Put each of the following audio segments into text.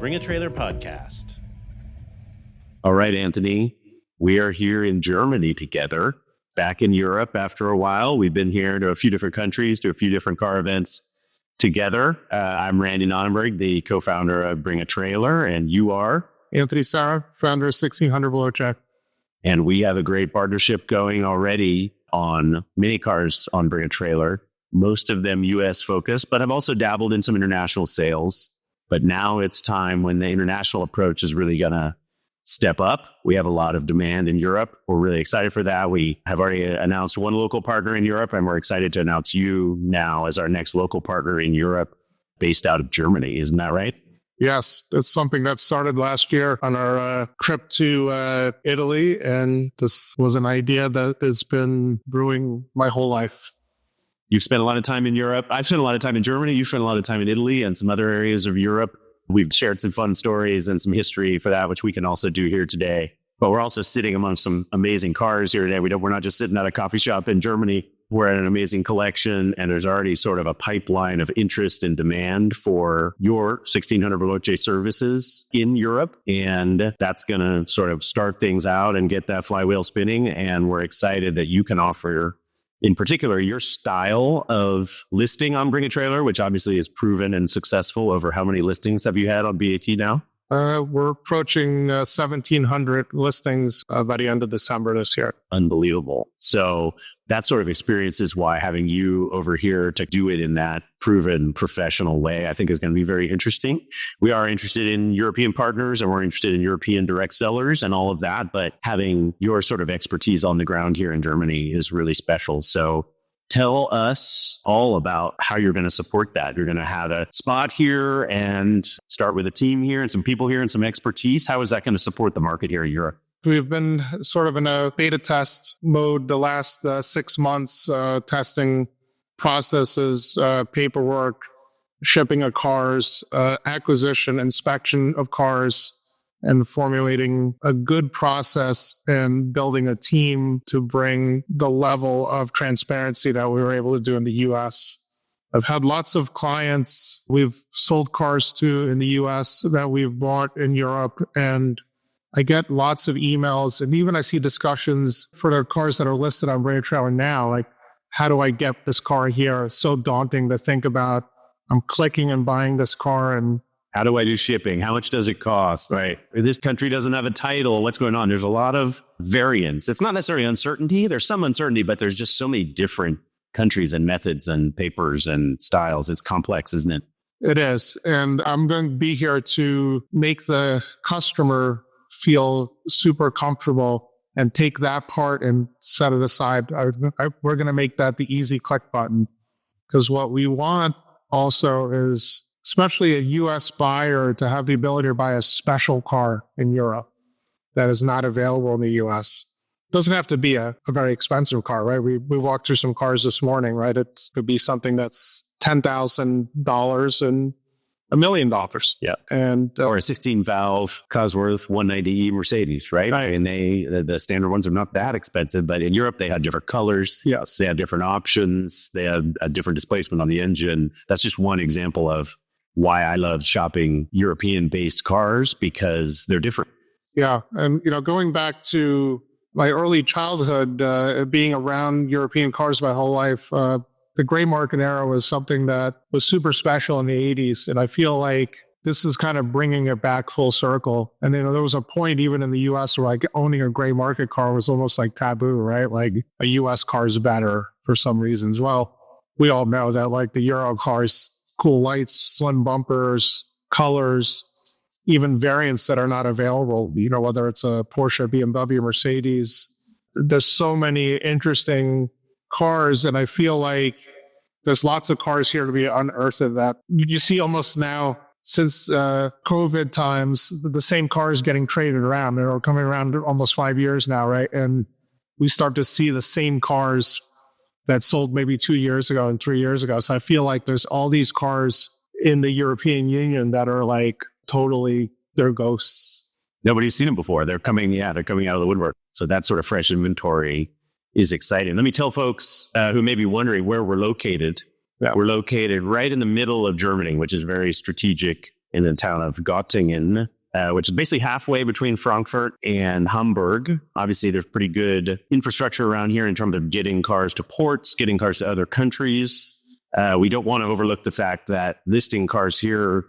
Bring a Trailer podcast. All right, Anthony, we are here in Germany together, back in Europe after a while. We've been here to a few different countries, to a few different car events together. I'm Randy Nonnenberg, the co-founder of Bring a Trailer, and you are? Anthony Sarah, founder of 1600veloce's. And we have a great partnership going already on many cars on Bring a Trailer, most of them US focused, but I've also dabbled in some international sales. But now it's time when the international approach is really going to step up. We have a lot of demand in Europe. We're really excited for that. We have already announced one local partner in Europe, and we're excited to announce you now as our next local partner in Europe based out of Germany. Isn't that right? Yes, it's something that started last year on our trip to Italy. And this was an idea that has been brewing my whole life. You've spent a lot of time in Europe. I've spent a lot of time in Germany. You've spent a lot of time in Italy and some other areas of Europe. We've shared some fun stories and some history for that, which we can also do here today. But we're also sitting among some amazing cars here today. We're not just sitting at a coffee shop in Germany. We're at an amazing collection, and there's already sort of a pipeline of interest and demand for your 1600veloce's services in Europe. And that's going to sort of start things out and get that flywheel spinning. And we're excited that you can offer, in particular, your style of listing on Bring a Trailer, which obviously is proven and successful. Over how many listings have you had on BAT now? We're approaching 1,700 listings by the end of December this year. Unbelievable. So that sort of experience is why having you over here to do it in that proven professional way, I think is going to be very interesting. We are interested in European partners and we're interested in European direct sellers and all of that. But having your sort of expertise on the ground here in Germany is really special. So tell us all about how you're going to support that. You're going to have a spot here and start with a team here and some people here and some expertise. How is that going to support the market here in Europe? We've been sort of in a beta test mode the last 6 months, testing processes, paperwork, shipping of cars, acquisition, inspection of cars, and formulating a good process and building a team to bring the level of transparency that we were able to do in the US. I've had lots of clients we've sold cars to in the US that we've bought in Europe, and I get lots of emails, and even I see discussions for the cars that are listed on Bring a Trailer now, like, how do I get this car here? It's so daunting to think about. I'm clicking and buying this car, and how do I do shipping? How much does it cost? Right. This country doesn't have a title. What's going on? There's a lot of variance. It's not necessarily uncertainty. There's some uncertainty, but there's just so many different countries and methods and papers and styles. It's complex, isn't it? It is. And I'm going to be here to make the customer feel super comfortable and take that part and set it aside. We're going to make that the easy click button, because what we want also is, especially a US buyer, to have the ability to buy a special car in Europe that is not available in the US. It doesn't have to be a very expensive car, right? We walked through some cars this morning, right? It could be something that's $10,000 and $1 million. Yeah. And or a 16-valve Cosworth 190e Mercedes, right? Right. And the standard ones are not that expensive, but in Europe they had different colors. Yes. They had different options. They had a different displacement on the engine. That's just one example of why I love shopping European-based cars, because they're different. Yeah. And, going back to my early childhood, being around European cars my whole life, the gray market era was something that was super special in the 80s. And I feel like this is kind of bringing it back full circle. And then there was a point even in the US where like owning a gray market car was almost like taboo, right? Like a US car is better for some reasons. Well, we all know that like the Euro cars, cool lights, slim bumpers, colors, even variants that are not available, whether it's a Porsche, BMW, Mercedes. There's so many interesting cars, and I feel like there's lots of cars here to be unearthed that you see almost now since COVID times, the same cars getting traded around. They're coming around almost 5 years now, right? And we start to see the same cars that sold maybe 2 years ago and 3 years ago. So I feel like there's all these cars in the European Union that are like totally, they're ghosts. Nobody's seen them before. They're coming out of the woodwork. So that sort of fresh inventory is exciting. Let me tell folks who may be wondering where we're located. Yeah. We're located right in the middle of Germany, which is very strategic in the town of Göttingen, which is basically halfway between Frankfurt and Hamburg. Obviously, there's pretty good infrastructure around here in terms of getting cars to ports, getting cars to other countries. We don't want to overlook the fact that listing cars here,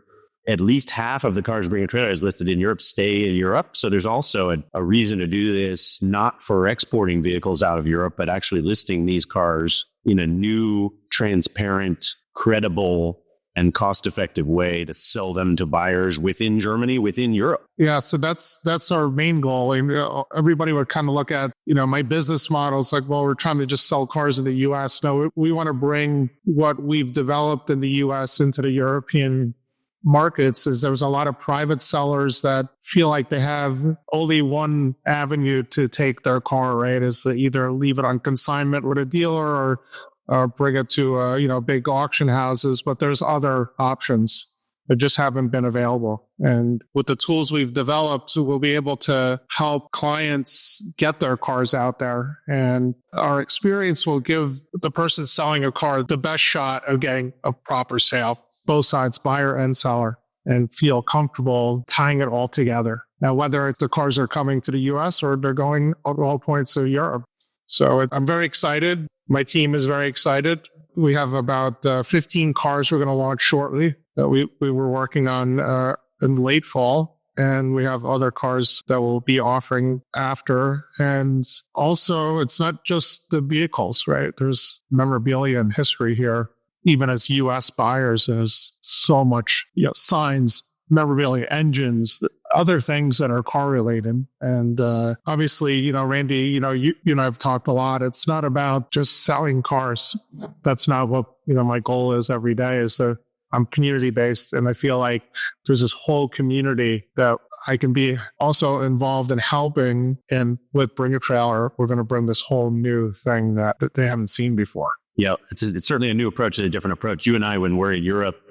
at least half of the cars bringing trailers listed in Europe stay in Europe. So there's also a reason to do this, not for exporting vehicles out of Europe, but actually listing these cars in a new, transparent, credible, and cost-effective way to sell them to buyers within Germany, within Europe. Yeah, so that's our main goal. And everybody would kind of look at, my business model. It's like, well, we're trying to just sell cars in the U.S. No, we want to bring what we've developed in the U.S. into the European markets. Is there's a lot of private sellers that feel like they have only one avenue to take their car, right? Is to either leave it on consignment with a dealer or bring it to, big auction houses, but there's other options that just haven't been available. And with the tools we've developed, we'll be able to help clients get their cars out there. And our experience will give the person selling a car the best shot of getting a proper sale, both sides, buyer and seller, and feel comfortable tying it all together. Now, whether the cars are coming to the US or they're going at all points to Europe. So I'm very excited. My team is very excited. We have about 15 cars we're going to launch shortly that we were working on in late fall. And we have other cars that we'll be offering after. And also, it's not just the vehicles, right? There's memorabilia and history here. Even as U.S. buyers, there's so much signs, memorabilia, engines, other things that are car related. And obviously, Randy, you and I have talked a lot. It's not about just selling cars. That's not what, my goal is every day. I'm community based. And I feel like there's this whole community that I can be also involved in helping. And with Bring a Trailer, we're going to bring this whole new thing that they haven't seen before. Yeah, it's certainly a new approach and a different approach. You and I, when we're in Europe,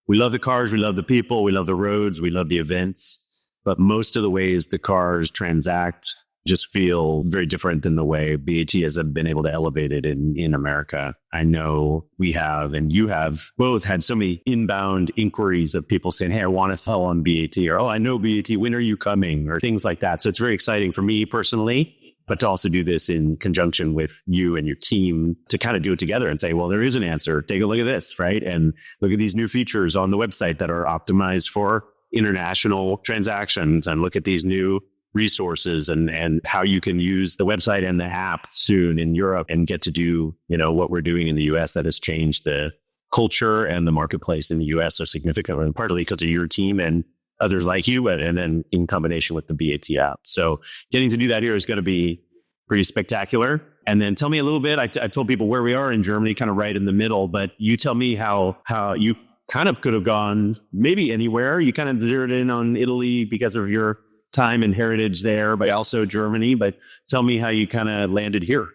we love the cars, we love the people, we love the roads, we love the events. But most of the ways the cars transact just feel very different than the way BAT has been able to elevate it in America. I know we have, and you have both had so many inbound inquiries of people saying, hey, I want to sell on BAT, or, oh, I know BAT, when are you coming? Or things like that. So it's very exciting for me personally, but to also do this in conjunction with you and your team to kind of do it together and say, well, there is an answer. Take a look at this, right? And look at these new features on the website that are optimized for international transactions, and look at these new resources and how you can use the website and the app soon in Europe and get to do, what we're doing in the US that has changed the culture and the marketplace in the US so significantly, and partly because of your team and others like you, and then in combination with the BAT app. So getting to do that here is going to be pretty spectacular. And then tell me a little bit, I told people where we are in Germany, kind of right in the middle, but you tell me how you kind of could have gone maybe anywhere. You kind of zeroed in on Italy because of your time and heritage there, but also Germany. But tell me how you kind of landed here.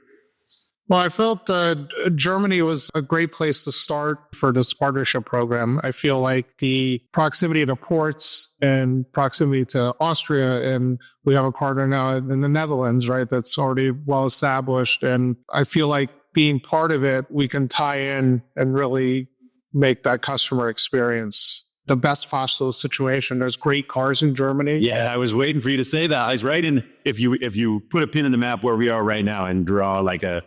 Well, I felt Germany was a great place to start for this partnership program. I feel like the proximity to ports and proximity to Austria, and we have a partner now in the Netherlands, right, that's already well established. And I feel like being part of it, we can tie in and really make that customer experience the best possible situation. There's great cars in Germany. Yeah, I was waiting for you to say that. I was right in, if you put a pin in the map where we are right now and draw like a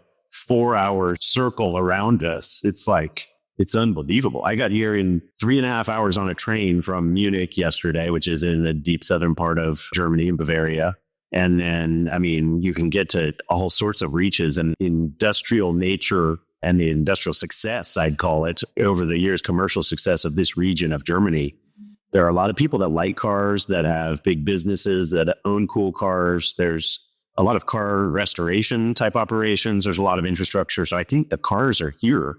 4-hour circle around us, it's unbelievable. I got here in 3.5 hours on a train from Munich yesterday, which is in the deep southern part of Germany in Bavaria. And then, you can get to all sorts of reaches, and industrial nature and the industrial success, I'd call it, over the years, commercial success of this region of Germany. There are a lot of people that like cars, that have big businesses, that own cool cars. There's a lot of car restoration type operations. There's a lot of infrastructure. So I think the cars are here.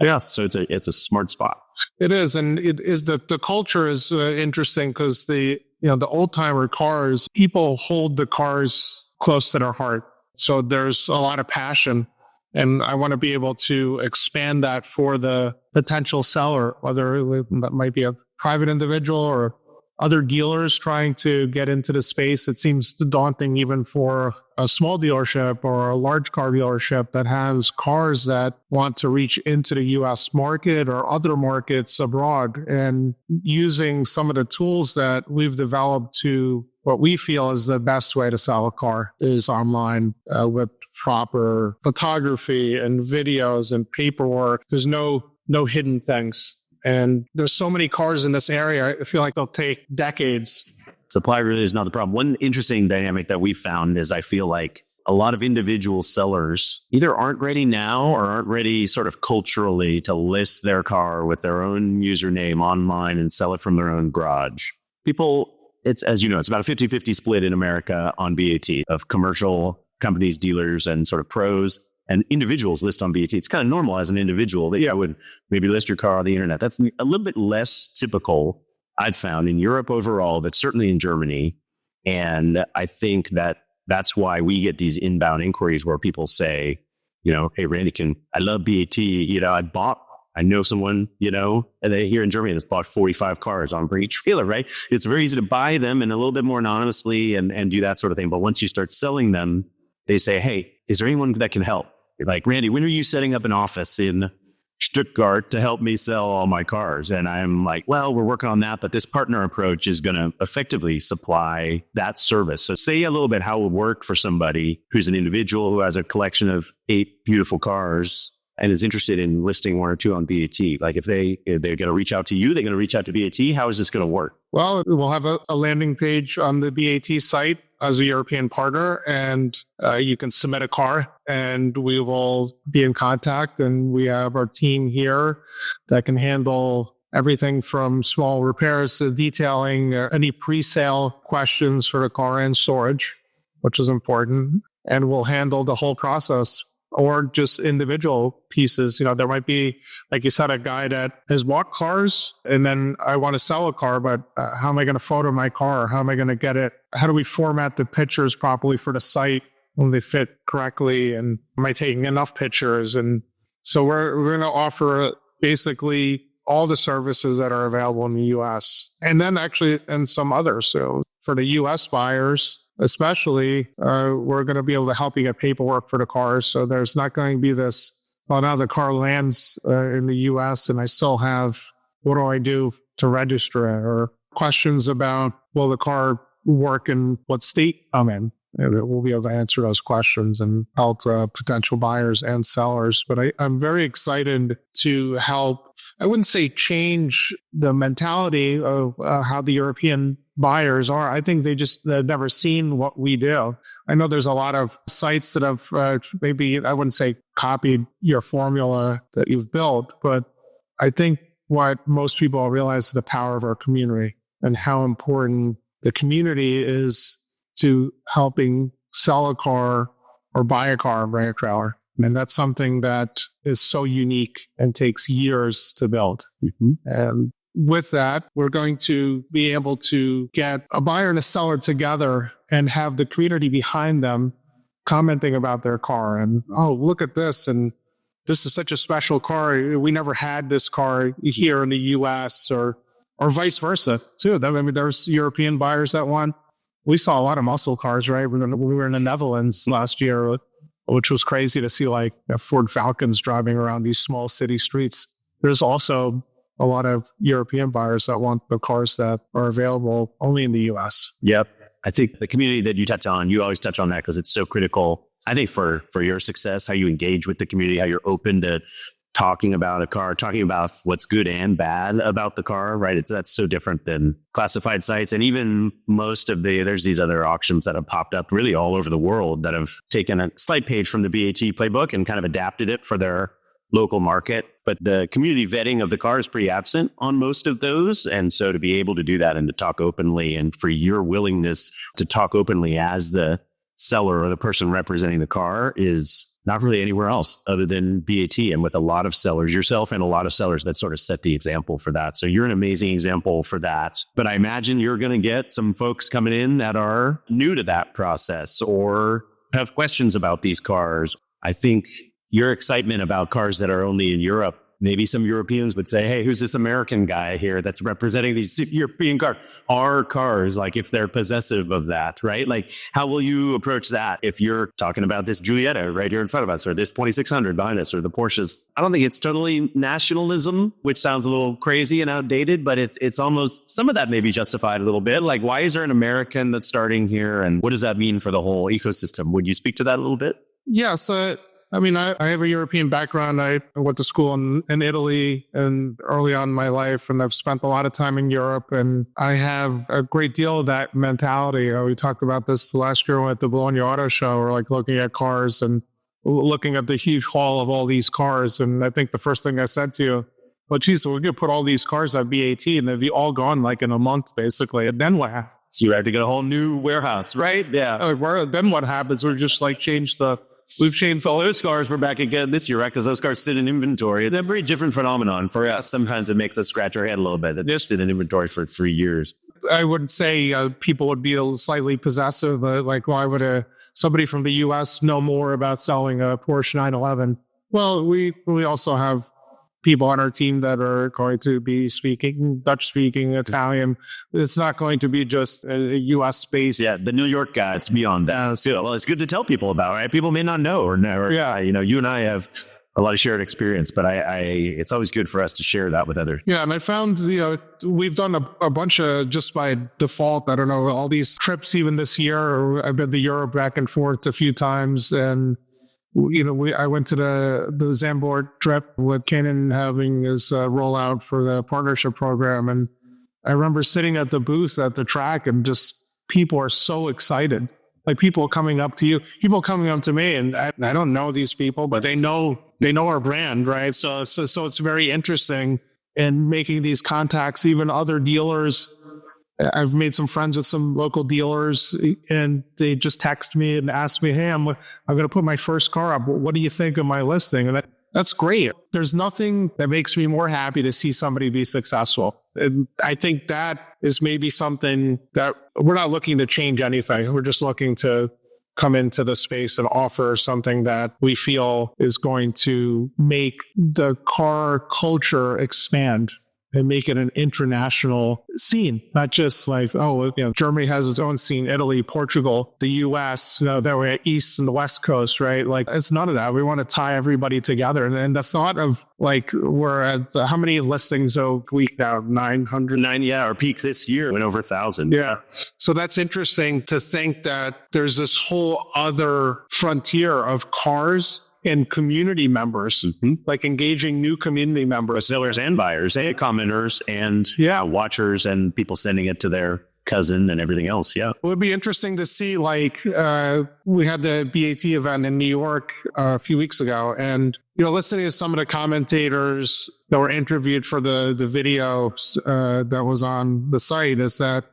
Yes. So it's a smart spot. It is. And it is the culture is interesting because the old timer cars, people hold the cars close to their heart. So there's a lot of passion. And I want to be able to expand that for the potential seller, whether it might be a private individual or other dealers trying to get into the space. It seems daunting even for a small dealership or a large car dealership that has cars that want to reach into the US market or other markets abroad, and using some of the tools that we've developed to what we feel is the best way to sell a car is online with proper photography and videos and paperwork. There's no hidden things. And there's so many cars in this area, I feel like they'll take decades. Supply really is not the problem. One interesting dynamic that we found is I feel like a lot of individual sellers either aren't ready now or aren't ready sort of culturally to list their car with their own username online and sell it from their own garage. People, it's, as you know, it's about a 50-50 split in America on BAT of commercial companies, dealers, and sort of pros. And individuals list on BAT. It's kind of normal as an individual that you would maybe list your car on the internet. That's a little bit less typical, I've found, in Europe overall, but certainly in Germany. And I think that that's why we get these inbound inquiries where people say, hey, Randy, I love BAT. I know someone, and they here in Germany that's bought 45 cars on Brady Trailer, right? It's very easy to buy them and a little bit more anonymously and do that sort of thing. But once you start selling them, they say, hey, is there anyone that can help? Like, Randy, when are you setting up an office in Stuttgart to help me sell all my cars? And I'm like, well, we're working on that, but this partner approach is going to effectively supply that service. So say a little bit how it would work for somebody who's an individual who has a collection of 8 beautiful cars and is interested in listing 1 or 2 on BAT. Like if they're going to reach out to you, they're going to reach out to BAT. How is this going to work? Well, we'll have a landing page on the BAT site as a European partner, and you can submit a car and we will be in contact. And we have our team here that can handle everything from small repairs to detailing, any pre-sale questions for the car and storage, which is important. And we'll handle the whole process. Or just individual pieces. There might be, like you said, a guy that has bought cars and then I want to sell a car, but how am I going to photo my car? How am I going to get it? How do we format the pictures properly for the site when they fit correctly? And am I taking enough pictures? And so we're going to offer basically all the services that are available in the US and then actually in some others. So for the US buyers, especially, we're going to be able to help you get paperwork for the cars. So there's not going to be this, well, now the car lands in the US and I still have, what do I do to register it? Or questions about, will the car work in what state I'm in? And we'll be able to answer those questions and help potential buyers and sellers. But I'm very excited to help, I wouldn't say change the mentality of how the European buyers are. I think they've never seen what we do. I know there's a lot of sites that have maybe, I wouldn't say copied your formula that you've built, but I think what most people realize is the power of our community and how important the community is to helping sell a car or buy a car and bring a trailer. And that's something that is so unique and takes years to build. Mm-hmm. And with that, we're going to be able to get a buyer and a seller together and have the community behind them commenting about their car. And, oh, look at this. And this is such a special car. We never had this car here in the US or vice versa, too. I mean, there's European buyers that want. We saw a lot of muscle cars, right? We were in the Netherlands last year, which was crazy to see like Ford Falcons driving around these small city streets. There's also a lot of European buyers that want the cars that are available only in the US. Yep. I think the community that you touch on, you always touch on that because it's so critical. I think for your success, how you engage with the community, how you're open to talking about a car, talking about what's good and bad about the car, right? That's so different than classified sites. And even there's these other auctions that have popped up really all over the world that have taken a slight page from the BAT playbook and kind of adapted it for their local market. But the community vetting of the car is pretty absent on most of those. And so to be able to do that and to talk openly, and for your willingness to talk openly as the seller or the person representing the car, is not really anywhere else other than BAT. And with a lot of sellers, yourself and a lot of sellers, that sort of set the example for that. So you're an amazing example for that. But I imagine you're going to get some folks coming in that are new to that process or have questions about these cars. I think your excitement about cars that are only in Europe maybe some Europeans would say, hey, who's this American guy here that's representing these European cars? Our cars, like if they're possessive of that, right? Like how will you approach that if you're talking about this Giulietta right here in front of us, or this 2600 behind us, or the Porsches? I don't think it's totally nationalism, which sounds a little crazy and outdated, but it's almost, some of that may be justified a little bit. Like, why is there an American that's starting here? And what does that mean for the whole ecosystem? Would you speak to that a little bit? Yes. I mean, I have a European background. I went to school in Italy and early on in my life, and I've spent a lot of time in Europe, and I have a great deal of that mentality. We talked about this last year at the Bologna Auto Show. We're like looking at cars and looking at the huge haul of all these cars. And I think the first thing I said to you, well, geez, so we're going to put all these cars at BAT and they'd be all gone like in a month, basically. And then what happens? So you have to get a whole new warehouse, right? Yeah. Then what happens? We've changed all those cars. We're back again this year, right? Because those cars sit in inventory. They're a very different phenomenon for us. Sometimes it makes us scratch our head a little bit that they sit in inventory for 3 years. I would say people would be slightly possessive. Like, why would somebody from the U.S. know more about selling a Porsche 911? Well, we also have people on our team that are going to be speaking Dutch speaking, Italian. It's not going to be just a U.S. space. Yeah, the New York guy, it's beyond that. Well, it's good to tell people about, right? People may not know or never. Yeah. You and I have a lot of shared experience, but it's always good for us to share that with others. Yeah, and I found, we've done a bunch of, just by default, I don't know, all these trips even this year. I've been to Europe back and forth a few times, and I went to the Zandvoort trip with Canon having his rollout for the partnership program. And I remember sitting at the booth at the track and just people are so excited. Like people coming up to you, people coming up to me, and I don't know these people, but they know our brand, right? So it's very interesting in making these contacts, even other dealers. I've made some friends with some local dealers, and they just text me and ask me, hey, I'm going to put my first car up. What do you think of my listing? And that's great. There's nothing that makes me more happy to see somebody be successful. And I think that is maybe something that we're not looking to change anything. We're just looking to come into the space and offer something that we feel is going to make the car culture expand and make it an international scene, not just like, Germany has its own scene, Italy, Portugal, the US, that we're at East and the West Coast, right? Like, it's none of that. We want to tie everybody together. And the thought of like, we're at how many listings a week now? 900? Yeah, our peak this year went over 1,000. Yeah. So that's interesting to think that there's this whole other frontier of cars and community members, like engaging new community members, sellers and buyers, and commenters, and watchers, and people sending it to their cousin and everything else. Yeah, it would be interesting to see. Like we had the BAT event in New York a few weeks ago, and listening to some of the commentators that were interviewed for the video that was on the site, is that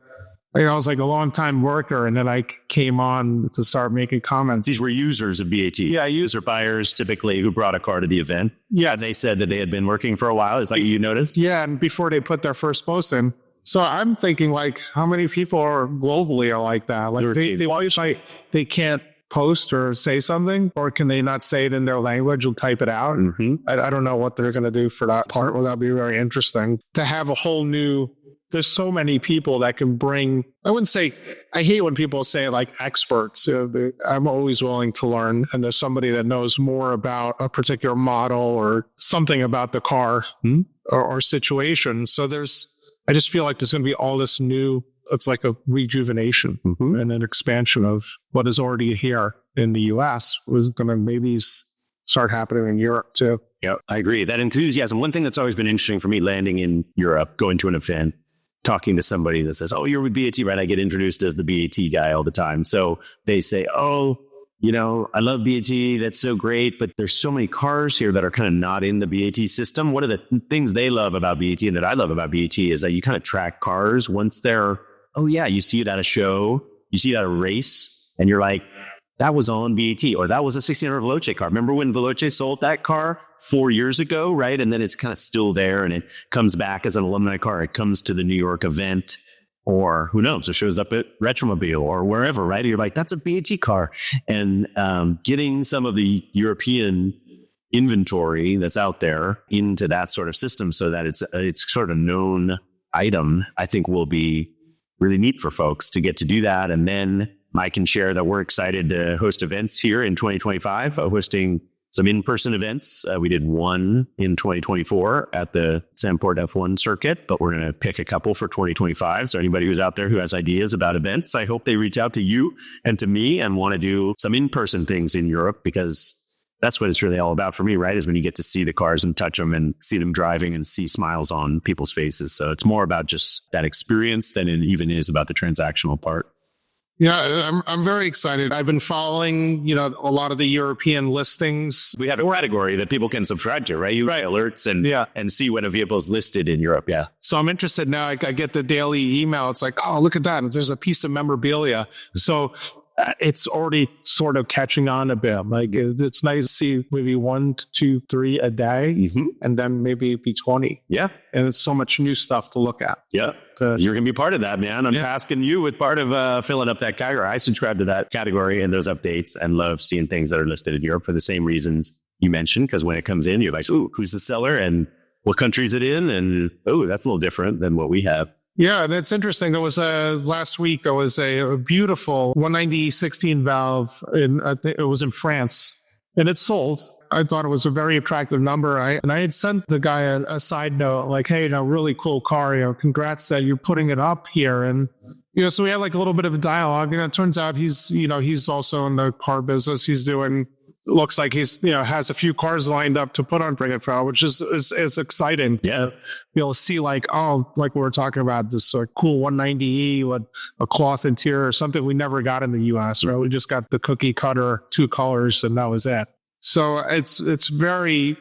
I was like a long-time worker, and then I came on to start making comments. These were users of BAT. Yeah, user buyers typically who brought a car to the event. Yeah. And they said that they had been working for a while. Is that you noticed? Yeah, and before they put their first post in. So I'm thinking, like, how many people are globally are like that? Like they always like they can't post or say something, or can they not say it in their language and type it out? I don't know what they're going to do for that part. Well, that'd be very interesting to have a whole new. There's so many people that can bring, I wouldn't say, I hate when people say like experts. I'm always willing to learn. And there's somebody that knows more about a particular model or something about the car or situation. So I just feel like there's going to be all this new, it's like a rejuvenation and an expansion of what is already here in the US was going to maybe start happening in Europe too. Yeah, I agree. That enthusiasm. One thing that's always been interesting for me landing in Europe, going to an event, talking to somebody that says, oh, you're with BAT, right? I get introduced as the BAT guy all the time. So they say, oh, I love BAT. That's so great. But there's so many cars here that are kind of not in the BAT system. One of the things they love about BAT and that I love about BAT is that you kind of track cars once they're, you see it at a show, you see it at a race, and you're like, that was on BAT, or that was a 1600 Veloce car. Remember when Veloce sold that car 4 years ago, right? And then it's kind of still there, and it comes back as an alumni car. It comes to the New York event, or who knows, it shows up at Retromobile or wherever, right? And you're like, that's a BAT car. And getting some of the European inventory that's out there into that sort of system so that it's sort of known item, I think will be really neat for folks to get to do that. And then I can share that we're excited to host events here in 2025, hosting some in-person events. We did one in 2024 at the Sanford F1 circuit, but we're going to pick a couple for 2025. So anybody who's out there who has ideas about events, I hope they reach out to you and to me and want to do some in-person things in Europe, because that's what it's really all about for me, right? Is when you get to see the cars and touch them and see them driving and see smiles on people's faces. So it's more about just that experience than it even is about the transactional part. Yeah, I'm very excited. I've been following, a lot of the European listings. We have a category that people can subscribe to, right? You get alerts and see when a vehicle is listed in Europe. Yeah. So I'm interested now. I get the daily email. It's like, oh, look at that. There's a piece of memorabilia. So it's already sort of catching on a bit. Like it's nice to see maybe 1, 2, 3 a day, and then maybe be 20. Yeah. And it's so much new stuff to look at. Yeah. You're going to be part of that, man. I'm tasking you with part of filling up that category. I subscribe to that category and those updates and love seeing things that are listed in Europe for the same reasons you mentioned. Because when it comes in, you're like, ooh, who's the seller and what country is it in? And oh, that's a little different than what we have. Yeah, and it's interesting. There was last week, there was a beautiful 190 16 valve. I think it was in France, and it sold. I thought it was a very attractive number. I had sent the guy a side note, like, hey, really cool car. Congrats that you're putting it up here. And, so we had like a little bit of a dialogue. It turns out he's also in the car business. He's doing, looks like he's, has a few cars lined up to put on Bring It Trial, which is exciting. Yeah. Be able to see like we were talking about this cool 190E with a cloth interior or something we never got in the US, right? We just got the cookie cutter 2 colors and that was it. So it's very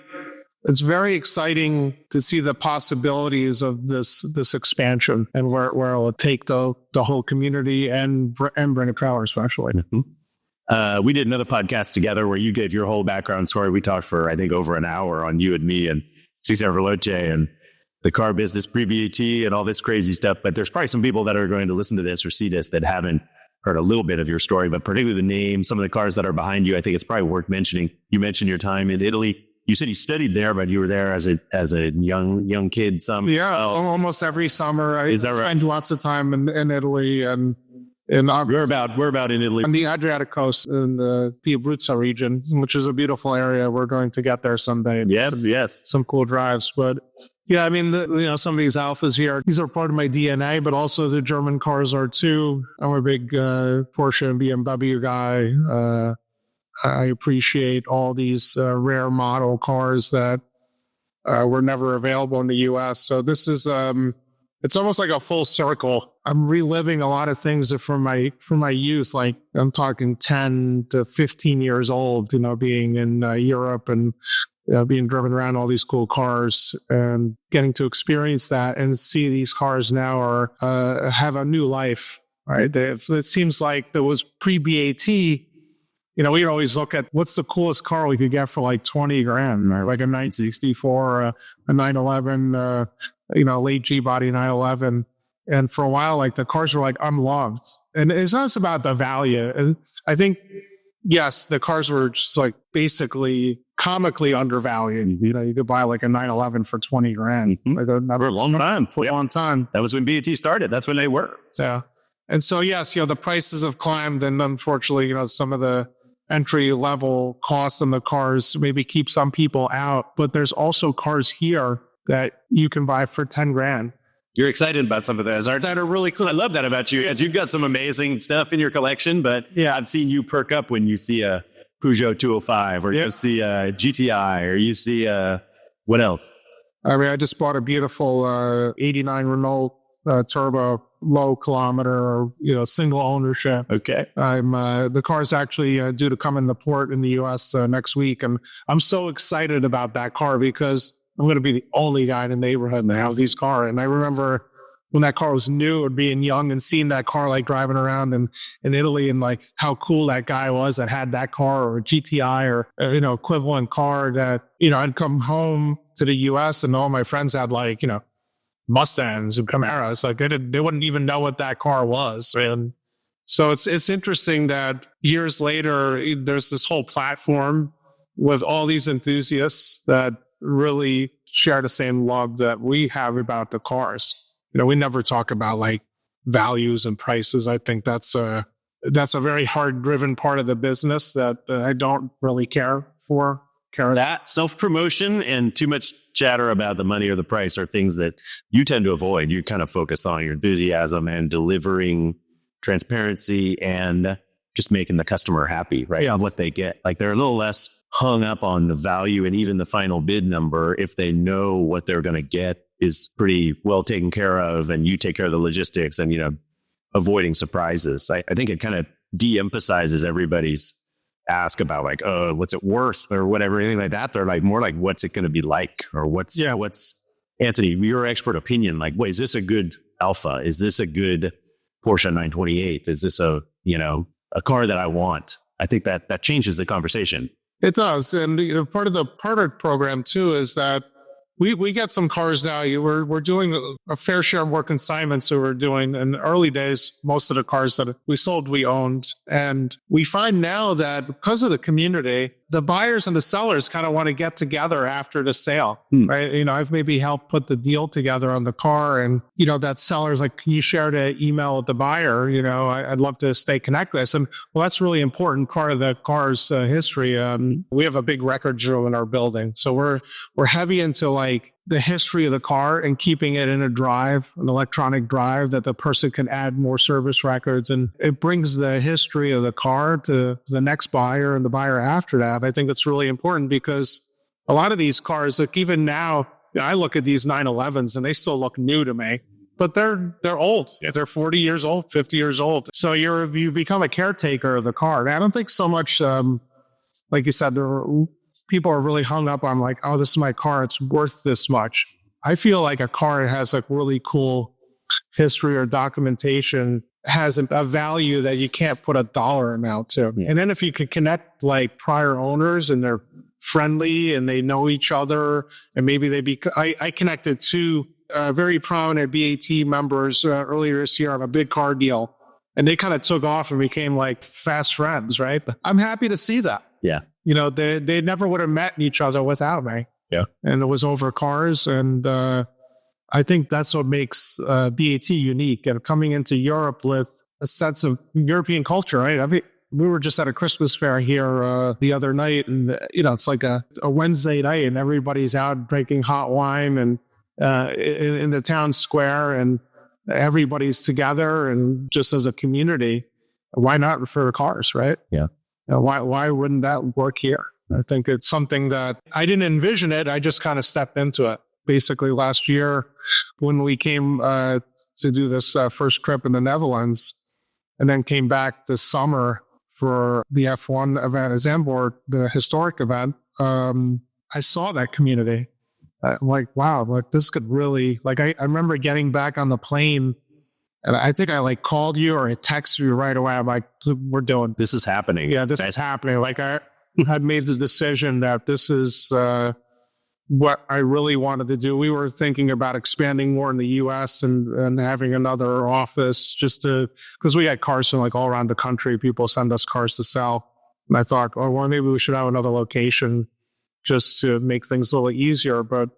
exciting to see the possibilities of this expansion and where it'll take the whole community and Bring It Trial especially. Mm-hmm. We did another podcast together where you gave your whole background story. We talked for, I think, over an hour on you and me and 1600 Veloce and the car business pre-VAT and all this crazy stuff. But there's probably some people that are going to listen to this or see this that haven't heard a little bit of your story, but particularly the name, some of the cars that are behind you. I think it's probably worth mentioning. You mentioned your time in Italy. You said you studied there, but you were there as a young kid. Almost every summer. I spent lots of time in Italy and we're about in Italy on the Adriatic coast in the Abruzzo region, which is a beautiful area. We're going to get there someday. Yeah, yes, some cool drives, but. Yeah, I mean, some of these Alphas here, these are part of my DNA, but also the German cars are too. I'm a big Porsche and BMW guy. I appreciate all these rare model cars that were never available in the U.S. So this is, it's almost like a full circle. I'm reliving a lot of things from my youth. Like I'm talking 10 to 15 years old, being in Europe and being driven around all these cool cars and getting to experience that and see these cars now have a new life, right? It seems like there was pre-BAT, we'd always look at what's the coolest car we could get for like 20 grand, right? Like a 964, a 911, late G-body 911. And for a while, like the cars were like unloved. And it's not just about the value. And I think, yes, the cars were just like basically comically undervalued. You could buy like a 911 for 20 grand. Mm-hmm. For a long time. That was when BAT started. That's when they were. So, and so, yes, the prices have climbed and unfortunately, some of the entry level costs on the cars maybe keep some people out, but there's also cars here that you can buy for 10 grand. You're excited about some of those, aren't you? That are really cool. I love that about you. You've got some amazing stuff in your collection, but I've seen you perk up when you see a Peugeot 205 or you see a GTI or you see what else? I mean, I just bought a beautiful 89 Renault Turbo, low kilometer, single ownership. Okay. The car's actually due to come in the port in the U.S. Next week. And I'm so excited about that car because I'm going to be the only guy in the neighborhood that have these cars. And I remember when that car was new or being young and seeing that car like driving around in Italy and like how cool that guy was that had that car or a GTI or, equivalent car that, I'd come home to the US and all my friends had like, Mustangs and Camaros. Like they wouldn't even know what that car was. And so it's interesting that years later, there's this whole platform with all these enthusiasts that really share the same love that we have about the cars. We never talk about like values and prices. I think that's a very hard driven part of the business that I don't really care for. That self-promotion and too much chatter about the money or the price are things that you tend to avoid. You kind of focus on your enthusiasm and delivering transparency and just making the customer happy, right? Yeah. On what they get. Like they're a little less hung up on the value and even the final bid number if they know what they're going to get is pretty well taken care of and you take care of the logistics and, avoiding surprises. I think it kind of de-emphasizes everybody's ask about like, oh, what's it worth or whatever, anything like that. They're like more like, what's it going to be like? Or what's Anthony, your expert opinion? Like, wait, is this a good Alpha? Is this a good Porsche 928? Is this a car that I want? I think that changes the conversation. It does. And part of the partner program too is that we get some cars now. We're doing a fair share more consignments. So we're doing in the early days, most of the cars that we sold, we owned. And we find now that because of the community, the buyers and the sellers kind of want to get together after the sale, right? I've maybe helped put the deal together on the car and, that seller's like, can you share the email with the buyer? I'd love to stay connected. I said, well, that's really important part of the car's history. We have a big records room in our building. So we're heavy into like the history of the car and keeping it in an electronic drive that the person can add more service records. And it brings the history of the car to the next buyer and the buyer after that. I think that's really important because a lot of these cars, like even now, I look at these 911s and they still look new to me, but they're old. They're 40 years old, 50 years old. So you become a caretaker of the car. And I don't think so much, like you said, people are really hung up on like, oh, this is my car. It's worth this much. I feel like a car has like really cool history or documentation has a value that you can't put a dollar amount to. Yeah. And then if you could connect like prior owners and they're friendly and they know each other and maybe I connected two very prominent BAT members earlier this year on a big car deal. And they kind of took off and became like fast friends, right? I'm happy to see that. Yeah. They never would have met each other without me. Yeah. And it was over cars. And I think that's what makes BAT unique. And coming into Europe with a sense of European culture, right? I mean, we were just at a Christmas fair here the other night. And, it's like a Wednesday night and everybody's out drinking hot wine and in the town square and everybody's together and just as a community. Why not refer to cars, right? Yeah. Why wouldn't that work here? I think it's something that I didn't envision it. I just kind of stepped into it. Basically last year when we came to do this first trip in the Netherlands and then came back this summer for the F1 event at Zandvoort, the historic event, I saw that community. Like, wow, like this could really, like I remember getting back on the plane and I think I like called you or I texted you right away. I'm like, we're doing this is happening. Yeah, this is happening. Like I had made the decision that this is what I really wanted to do. We were thinking about expanding more in the US and having another office because we had cars from like all around the country. People send us cars to sell. And I thought, oh, well, maybe we should have another location just to make things a little easier. But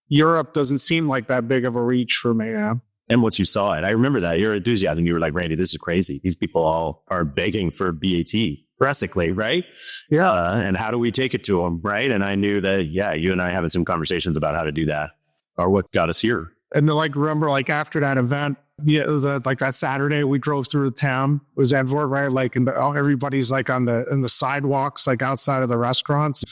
Europe doesn't seem like that big of a reach for me. Yeah. And once you saw it, I remember that your enthusiasm, you were like, Randy, this is crazy. These people all are begging for BAT, basically, right? Yeah. And how do we take it to them, right? And I knew that, you and I having some conversations about how to do that are what got us here. And like, remember, like after that event, like that Saturday, we drove through the town. It was Zandvoort, right? Like, and everybody's like in the sidewalks, like outside of the restaurants.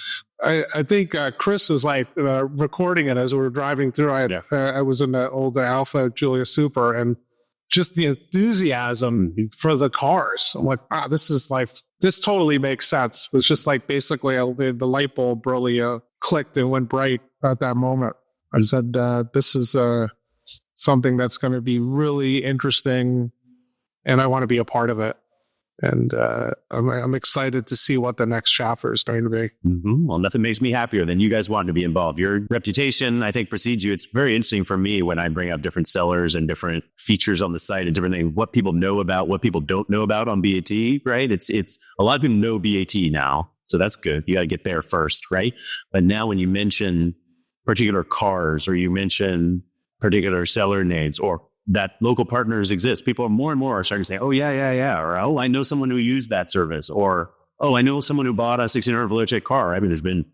I think Chris was like recording it as we were driving through. I was in the old Alpha Giulia Super and just the enthusiasm for the cars. I'm like, wow, this totally makes sense. It was just like basically the light bulb really clicked and went bright at that moment. I said, this is something that's going to be really interesting and I want to be a part of it. And I'm excited to see what the next chapter is going to be. Mm-hmm. Well, nothing makes me happier than you guys wanting to be involved. Your reputation, I think, precedes you. It's very interesting for me when I bring up different sellers and different features on the site and different things, what people know about, what people don't know about on BAT, right? It's a lot of people know BAT now. So that's good. You got to get there first, right? But now when you mention particular cars or you mention particular seller names or that local partners exist, people are more and more are starting to say, oh, yeah. Or, oh, I know someone who used that service. Or, oh, I know someone who bought a 1600 Veloce car. I mean, there's been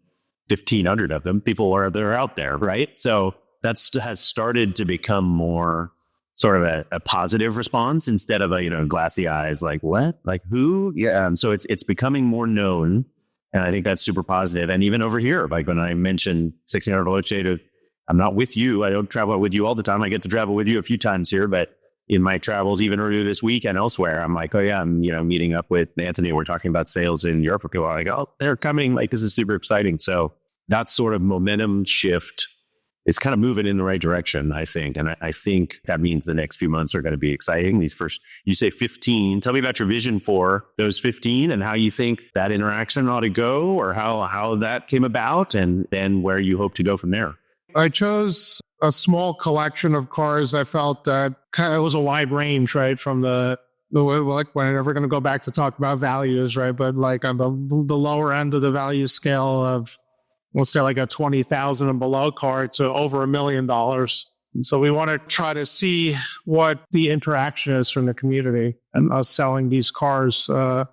1,500 of them. They're out there, right? So that's has started to become more sort of a positive response instead of a, glassy eyes, like what, like who? Yeah. So it's becoming more known. And I think that's super positive. And even over here, like when I mentioned 1600 Veloce, I'm not with you. I don't travel with you all the time. I get to travel with you a few times here, but in my travels, even earlier this week and elsewhere, I'm like, oh yeah, I'm, meeting up with Anthony. We're talking about sales in Europe. People are like, oh, they're coming. Like, this is super exciting. So that sort of momentum shift is kind of moving in the right direction, I think. And I think that means the next few months are going to be exciting. These first, you say 15, tell me about your vision for those 15 and how you think that interaction ought to go or how that came about and then where you hope to go from there. I chose a small collection of cars. I felt that kind of was a wide range, right? From like we're never going to go back to talk about values, right? But like on the lower end of the value scale of, let's say like a 20,000 and below car to over $1 million. So we want to try to see what the interaction is from the community and us selling these cars under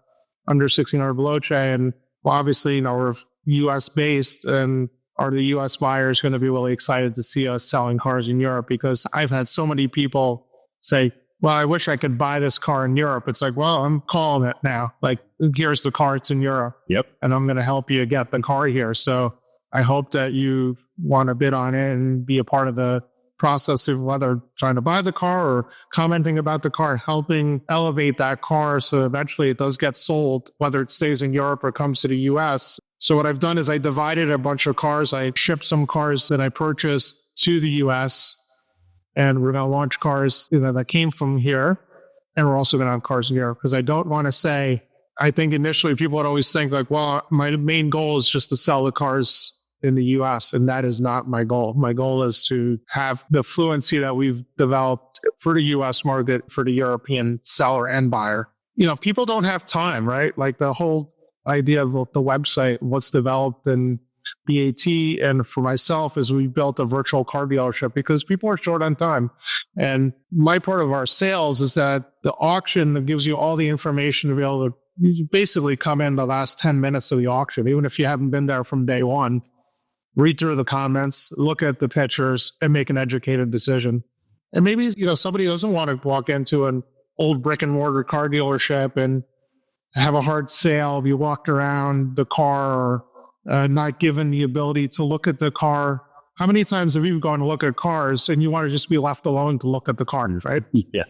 1600 Veloce. And well, obviously, we're US based and are the US buyers going to be really excited to see us selling cars in Europe? Because I've had so many people say, well, I wish I could buy this car in Europe. It's like, well, I'm calling it now. Like, here's the car. It's in Europe. Yep. And I'm going to help you get the car here. So I hope that you want to bid on it and be a part of the process of whether trying to buy the car or commenting about the car, helping elevate that car so eventually it does get sold, whether it stays in Europe or comes to the US. So what I've done is I divided a bunch of cars. I shipped some cars that I purchased to the US, and we're going to launch cars that came from here. And we're also going to have cars in Europe because I don't want to say, I think initially people would always think like, well, my main goal is just to sell the cars in the US. And that is not my goal. My goal is to have the fluency that we've developed for the US market, for the European seller and buyer. People don't have time, right? Like the whole idea of the website, what's developed in BAT and for myself is we built a virtual car dealership because people are short on time. And my part of our sales is that the auction that gives you all the information to be able to you basically come in the last 10 minutes of the auction, even if you haven't been there from day one, read through the comments, look at the pictures and make an educated decision. And maybe, somebody doesn't want to walk into an old brick and mortar car dealership and have a hard sale. You walked around the car or not given the ability to look at the car. How many times have you gone to look at cars and you want to just be left alone to look at the cars, right? Yeah.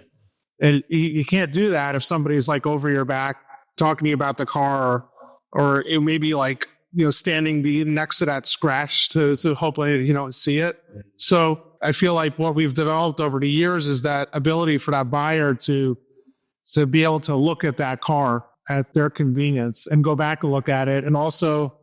And you can't do that if somebody's like over your back talking to you about the car or it may be like, standing next to that scratch to hopefully, see it. So I feel like what we've developed over the years is that ability for that buyer to be able to look at that car at their convenience and go back and look at it. And also,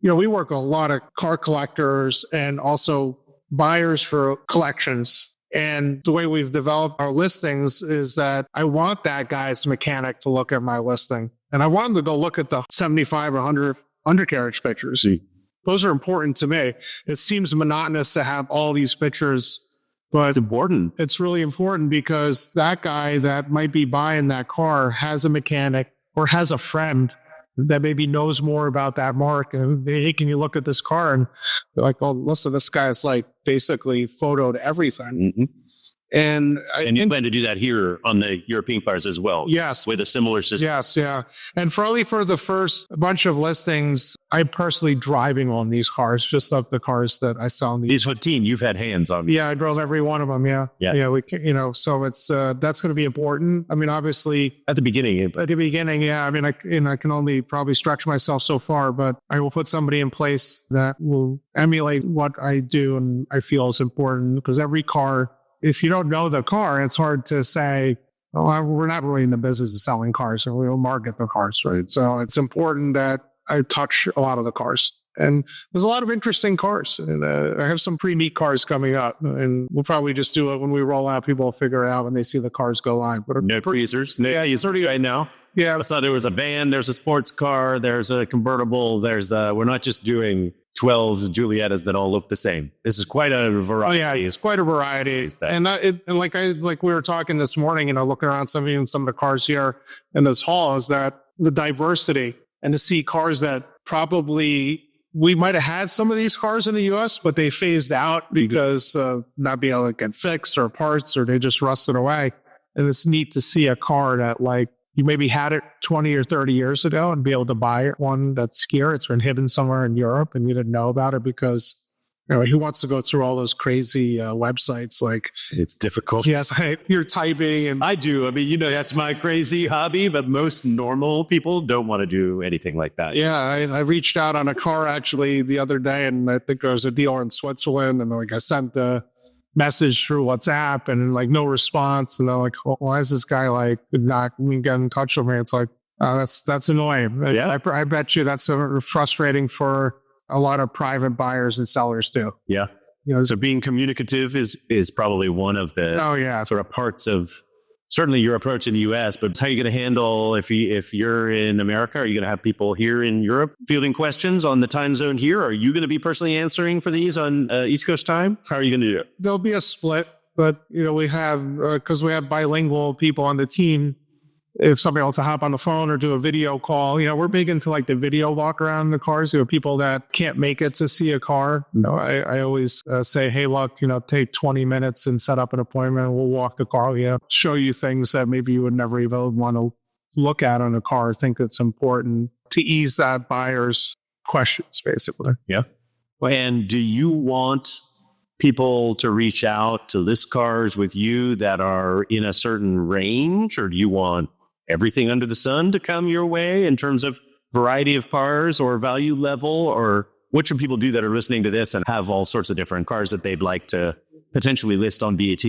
we work with a lot of car collectors and also buyers for collections. And the way we've developed our listings is that I want that guy's mechanic to look at my listing. And I want him to go look at the 75 or 100 undercarriage pictures. Those are important to me. It seems monotonous to have all these pictures, but it's important. It's really important because that guy that might be buying that car has a mechanic or has a friend that maybe knows more about that mark. And hey, can you look at this car? And they're like, oh, listen, this guy's like basically photoed everything. Mm-hmm. And you plan to do that here on the European cars as well? Yes. With a similar system? Yes, yeah. And for the first bunch of listings, I'm personally driving on these cars, just like the cars that I sell. These 15, you've had hands on. Yeah, I drove every one of them, yeah. Yeah, we so it's, that's going to be important. I mean, obviously. At the beginning, yeah. I mean, I can only probably stretch myself so far, but I will put somebody in place that will emulate what I do and I feel is important because every car, if you don't know the car, it's hard to say, oh, we're not really in the business of selling cars, so we don't market the cars, right? So it's important that I touch a lot of the cars. And there's a lot of interesting cars. And I have some pretty neat cars coming up. And we'll probably just do it when we roll out. People will figure it out when they see the cars go live. But no teasers. No teasers right now. Yeah. So there was a van, there's a sports car, there's a convertible, we're not just doing 12 Juliettas that all look the same. This is quite a variety. Oh yeah, it's quite a variety. And like we were talking this morning, looking around some of the cars here in this hall, is that the diversity, and to see cars that probably we might have had some of these cars in the US, but they phased out because not being able to get fixed or parts, or they just rusted away. And it's neat to see a car that like you maybe had it 20 or 30 years ago and be able to buy one that's here. It's been hidden somewhere in Europe and you didn't know about it because, who wants to go through all those crazy websites? Like, it's difficult. Yes, you're typing. And I do. I mean, that's my crazy hobby, but most normal people don't want to do anything like that. Yeah, I reached out on a car actually the other day, and I think there was a dealer in Switzerland, and like I sent a message through WhatsApp and like no response. And they're like, well, why is this guy like not get in touch with me? It's like, that's annoying. Yeah. I bet you that's frustrating for a lot of private buyers and sellers too. Yeah. So being communicative is probably one of the sort of parts of certainly your approach in the US, but how are you going to handle if you're in America? Are you going to have people here in Europe fielding questions on the time zone here? Are you going to be personally answering for these on East Coast time? How are you going to do it? There'll be a split, but we have, because we have bilingual people on the team. If somebody wants to hop on the phone or do a video call, we're big into like the video walk around the cars. People that can't make it to see a car. I always say, hey, look, take 20 minutes and set up an appointment. We'll walk the car, show you things that maybe you would never even want to look at on a car. I think it's important to ease that buyer's questions, basically. Yeah. And do you want people to reach out to list cars with you that are in a certain range, or do you want everything under the sun to come your way in terms of variety of cars or value level? Or what should people do that are listening to this and have all sorts of different cars that they'd like to potentially list on BAT?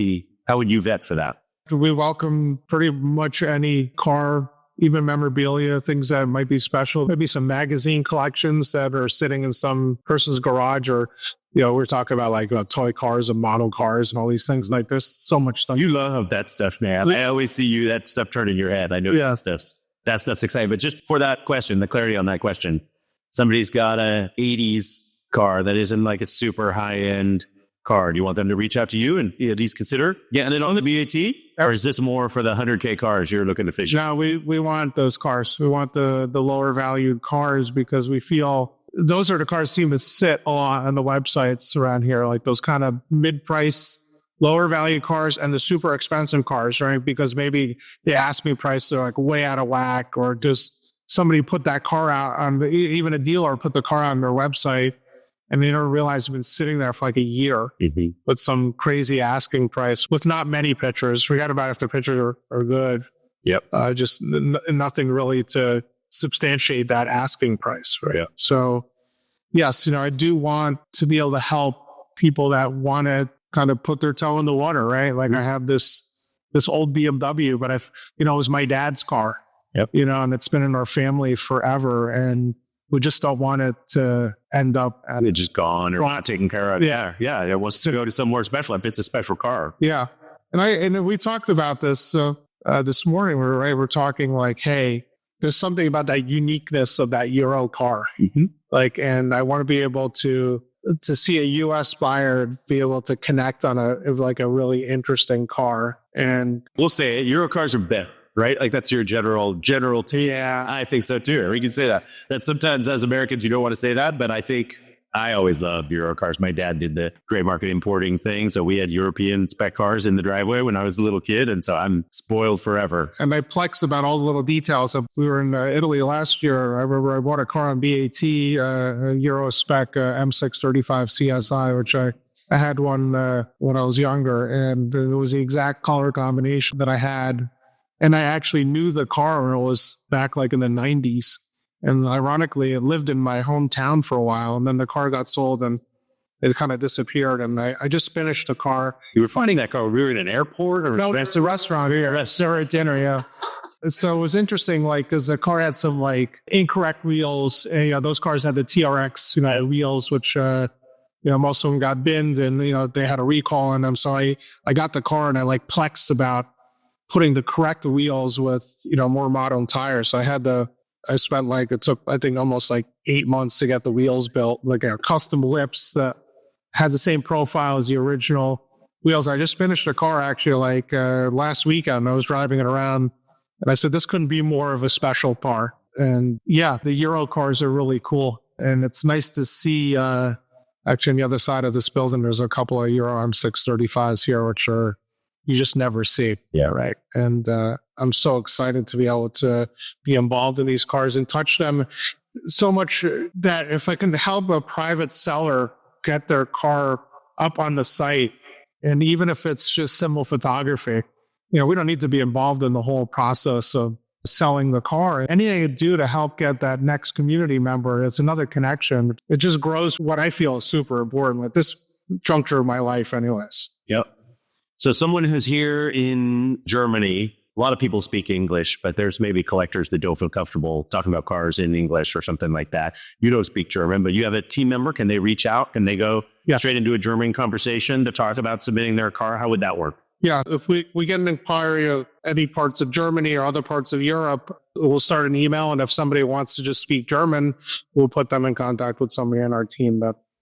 How would you vet for that? We welcome pretty much any car, even memorabilia, things that might be special. Maybe some magazine collections that are sitting in some person's garage, or we're talking about like toy cars and model cars and all these things. Like, there's so much stuff. You love that stuff, man. I always see that stuff turn in your head. I know that stuff's exciting. But just for that question, the clarity on that question, somebody's got a 80s car that isn't like a super high-end car. Do you want them to reach out to you and at least consider getting it on the BAT? Or is this more for the 100K cars you're looking to fix? No, we want those cars. We want the lower valued cars, because we feel those are the cars seem to sit a lot on the websites around here, like those kind of mid-price, lower value cars and the super expensive cars, right? Because maybe the asking price are like way out of whack, or just somebody put that car out on even a dealer put the car on their website and they don't realize it's been sitting there for like a year with some crazy asking price with not many pictures. Forget about if the pictures are good. Yep. Just nothing really to substantiate that asking price, right? Yeah. So yes, I do want to be able to help people that want to kind of put their toe in the water, right? Like I have this old BMW, but it was my dad's car. Yep. And it's been in our family forever, and we just don't want it to end up it's just gone or not taken care of. Yeah. Yeah. It wants to go to somewhere special if it's a special car. Yeah. And we talked about this this morning. We're talking like, hey, there's something about that uniqueness of that Euro car. Like, and I want to be able to see a US buyer be able to connect on a really interesting car. And we'll say it, Euro cars are better, right? Like that's your general take. Yeah, I think so too. We can say that. That sometimes as Americans, you don't want to say that, but I think I always loved Euro cars. My dad did the gray market importing thing. So we had European spec cars in the driveway when I was a little kid. And so I'm spoiled forever. And I plex about all the little details. We were in Italy last year. I remember I bought a car on BAT, a Euro spec M635 CSI, which I had one when I was younger. And it was the exact color combination that I had. And I actually knew the car when it was back like in the 90s. And ironically, it lived in my hometown for a while. And then the car got sold and it kind of disappeared. And I just finished the car. You were finding that car. We were in an airport? Or no, it's a restaurant here. At dinner, yeah. So it was interesting, like, because the car had some like incorrect wheels. And, those cars had the TRX, wheels, which, most of them got binned and, they had a recall on them. So I got the car and I like plexed about putting the correct wheels with, more modern tires. So I spent it took, I think, almost 8 months to get the wheels built, custom lips that had the same profile as the original wheels. I just finished a car actually last weekend. I was driving it around and I said, this couldn't be more of a special car. And yeah, the Euro cars are really cool. And it's nice to see, actually on the other side of this building, there's a couple of Euro M635s here, which you just never see. Yeah. Right. And I'm so excited to be able to be involved in these cars and touch them so much that if I can help a private seller get their car up on the site, and even if it's just simple photography, we don't need to be involved in the whole process of selling the car. Anything you do to help get that next community member, it's another connection. It just grows what I feel is super important at this juncture of my life anyways. Yep. So someone who's here in Germany, a lot of people speak English, but there's maybe collectors that don't feel comfortable talking about cars in English or something like that. You don't speak German, but you have a team member. Can they reach out? Can they go straight into a German conversation to talk about submitting their car? How would that work? Yeah, if we get an inquiry of any parts of Germany or other parts of Europe, we'll start an email. And if somebody wants to just speak German, we'll put them in contact with somebody in our team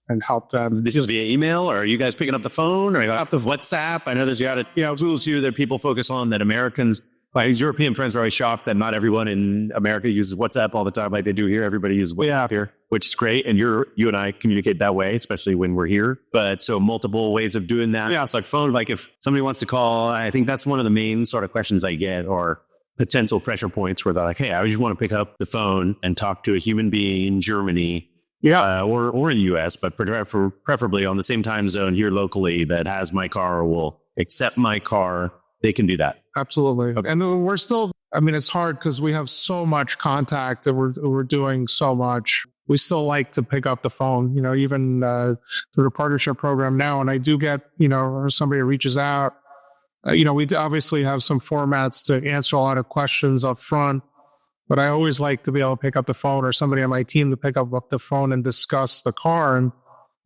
and help them. This is via email, or are you guys picking up the phone, or up the WhatsApp? I know there's tools here that people focus on that Americans, my European friends are always shocked that not everyone in America uses WhatsApp all the time like they do here. Everybody uses WhatsApp here, which is great. And you and I communicate that way, especially when we're here. But so multiple ways of doing that. Yeah, it's like phone. Like if somebody wants to call, I think that's one of the main sort of questions I get, or potential pressure points where they're like, hey, I just want to pick up the phone and talk to a human being in Germany. Yeah, or in the U.S., but preferably on the same time zone here locally that has my car or will accept my car. They can do that. Absolutely. Okay. And we're still, it's hard because we have so much contact and we're doing so much. We still like to pick up the phone, even through the partnership program now. And I do get, or somebody reaches out, we obviously have some formats to answer a lot of questions up front. But I always like to be able to pick up the phone, or somebody on my team to pick up the phone and discuss the car. And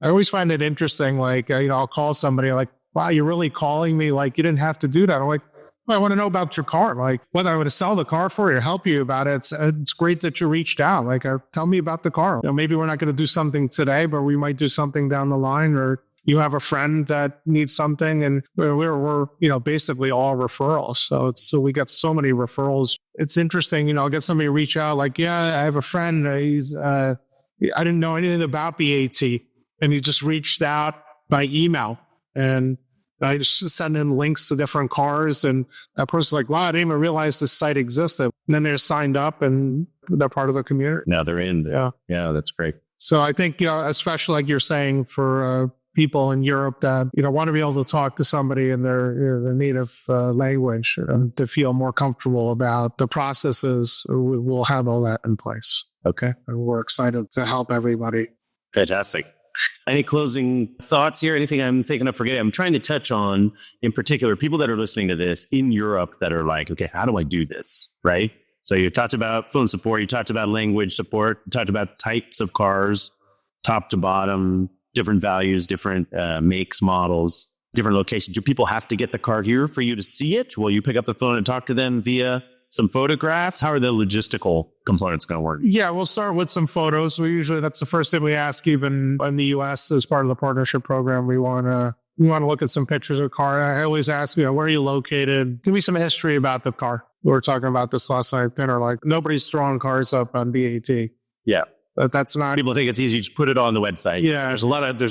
I always find it interesting. I'll call somebody wow, you're really calling me? You didn't have to do that. I'm like, well, I want to know about your car. Whether I want to sell the car for you or help you about it. It's great that you reached out. Tell me about the car. Maybe we're not going to do something today, but we might do something down the line, or you have a friend that needs something, and we're basically all referrals. So we get so many referrals. It's interesting, I'll get somebody reach out I have a friend. I didn't know anything about BAT, and he just reached out by email, and I just send in links to different cars, and that person's like, wow, I didn't even realize this site existed. And then they're signed up and they're part of the community. Now they're in there. Yeah, that's great. So I think, especially like you're saying, for people in Europe that, want to be able to talk to somebody in their native language, to feel more comfortable about the processes, we'll have all that in place. Okay. And we're excited to help everybody. Fantastic. Any closing thoughts here? Anything I'm thinking of forgetting? I'm trying to touch on, in particular, people that are listening to this in Europe that are like, okay, how do I do this? Right? So you talked about phone support. You talked about language support. You talked about types of cars, top to bottom, different values, different makes, models, different locations. Do people have to get the car here for you to see it? Will you pick up the phone and talk to them via some photographs? How are the logistical components going to work? Yeah, we'll start with some photos. That's the first thing we ask, even in the U.S. as part of the partnership program. We want to look at some pictures of the car. I always ask, where are you located? Give me some history about the car. We were talking about this last night at dinner. Nobody's throwing cars up on BAT. Yeah. But that's not. People think it's easy to put it on the website. Yeah. There's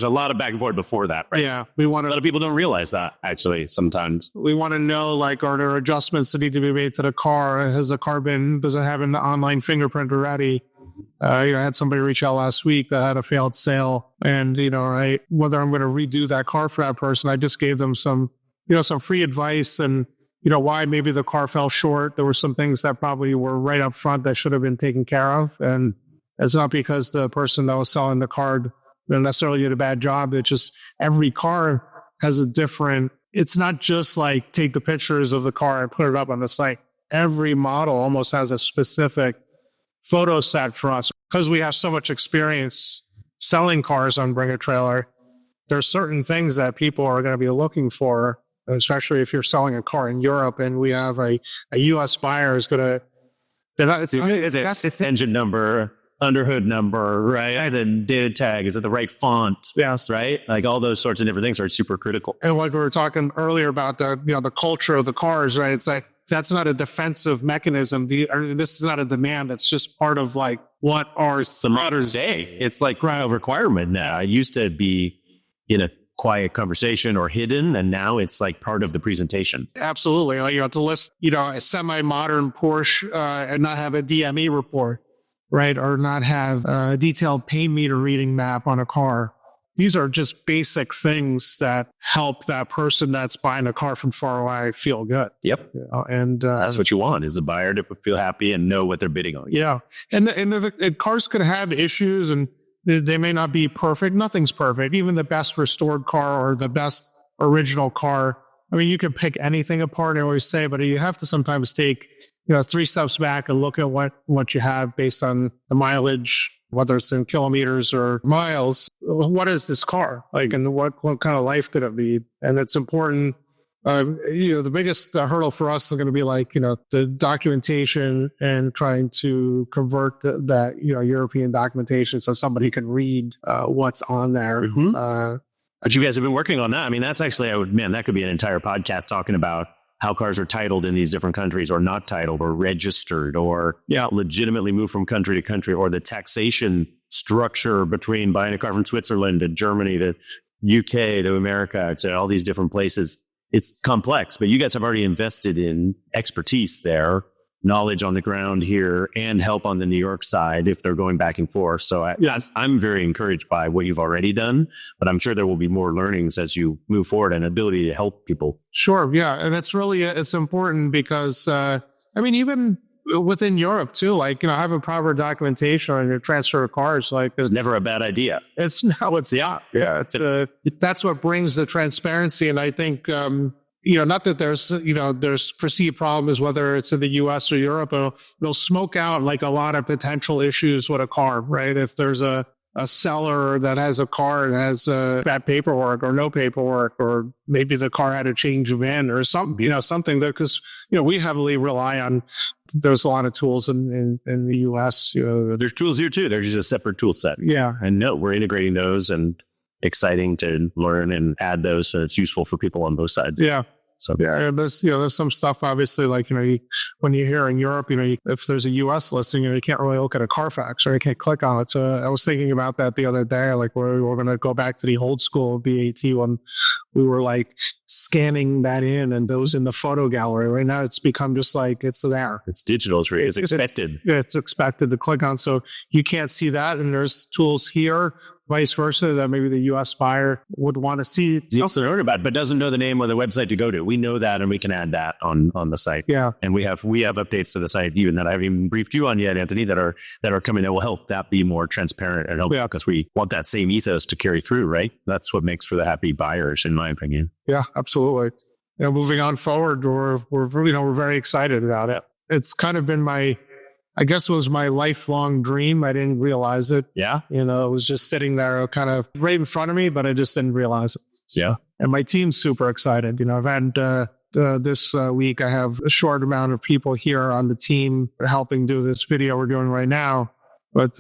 a lot of back and forth before that. Right? Yeah. A lot of people don't realize that, actually, sometimes. We want to know, are there adjustments that need to be made to the car? Does it have an online fingerprint already? I had somebody reach out last week that had a failed sale, and, whether I'm going to redo that car for that person, I just gave them some free advice, and, why maybe the car fell short. There were some things that probably were right up front that should have been taken care of. And it's not because the person that was selling the car necessarily did a bad job. It's just every car has a different, it's not just take the pictures of the car and put it up on the site. Every model almost has a specific photo set for us. Because we have so much experience selling cars on Bring a Trailer, there's certain things that people are going to be looking for especially if you're selling a car in Europe and we have a U.S. buyer is going to, it's engine number, underhood number, right? And data tag, is it the right font? Yes. Right? Like all those sorts of different things are super critical. And like we were talking earlier about the culture of the cars, right? It's like, that's not a defensive mechanism. This is not a demand. It's just part of like what are the modern day. It's like a requirement now. It used to be in a quiet conversation or hidden, and now it's like part of the presentation. Absolutely. Like, to list, a semi-modern Porsche and not have a DME report, right? Or not have a detailed pay meter reading map on a car. These are just basic things that help that person that's buying a car from far away feel good. Yep. And that's what you want, is a buyer to feel happy and know what they're bidding on. Yeah. And cars could have issues and they may not be perfect. Nothing's perfect. Even the best restored car or the best original car. I mean, you can pick anything apart, I always say, but you have to sometimes take, 3 steps back and look at what you have based on the mileage, whether it's in kilometers or miles. What is this car like, and what kind of life did it lead? And it's important. The biggest hurdle for us is going to be like, the documentation and trying to convert that European documentation so somebody can read what's on there. Mm-hmm. But you guys have been working on that. I mean, that's actually, that could be an entire podcast talking about how cars are titled in these different countries, or not titled, or registered, or legitimately moved from country to country, or the taxation structure between buying a car from Switzerland to Germany to UK to America to all these different places. It's complex, but you guys have already invested in expertise there, knowledge on the ground here, and help on the New York side if they're going back and forth. So I'm very encouraged by what you've already done, but I'm sure there will be more learnings as you move forward and ability to help people. Sure. Yeah. And it's important because, even within Europe too, like, having proper documentation on your transfer of cars, like it's never a bad idea. That's what brings the transparency. And I think, not that there's perceived problems, whether it's in the US or Europe, it'll smoke out like a lot of potential issues with a car, right? If there's a seller that has a car and has bad paperwork or no paperwork, or maybe the car had a change of VIN or something, something that, because, we heavily rely on, there's a lot of tools in the US. There's tools here too. There's just a separate tool set. Yeah. And we're integrating those, and exciting to learn and add those so it's useful for people on both sides. Yeah. So there's some stuff obviously, like, when you're here in Europe, if there's a US listing, you can't really look at a Carfax, or you can't click on it. So I was thinking about that the other day, like we were going to go back to the old school BAT when we were like scanning that in and those in the photo gallery. Right now it's become just like, it's there. It's digital. It's expected. It's expected to click on. So you can't see that. And there's tools here, vice versa, that maybe the US buyer would want to see. He also heard about it, but doesn't know the name or the website to go to. We know that, and we can add that on the site. Yeah. And we have updates to the site, even that I haven't even briefed you on yet, Anthony, that are coming, that will help that be more transparent and help, because we want that same ethos to carry through, right? That's what makes for the happy buyers, in my opinion. Yeah, absolutely. Moving on forward, we're very excited about it. It's kind of been I guess it was my lifelong dream. I didn't realize it. Yeah. It was just sitting there kind of right in front of me, but I just didn't realize it. Yeah. And my team's super excited. I've had this week, I have a short amount of people here on the team helping do this video we're doing right now. But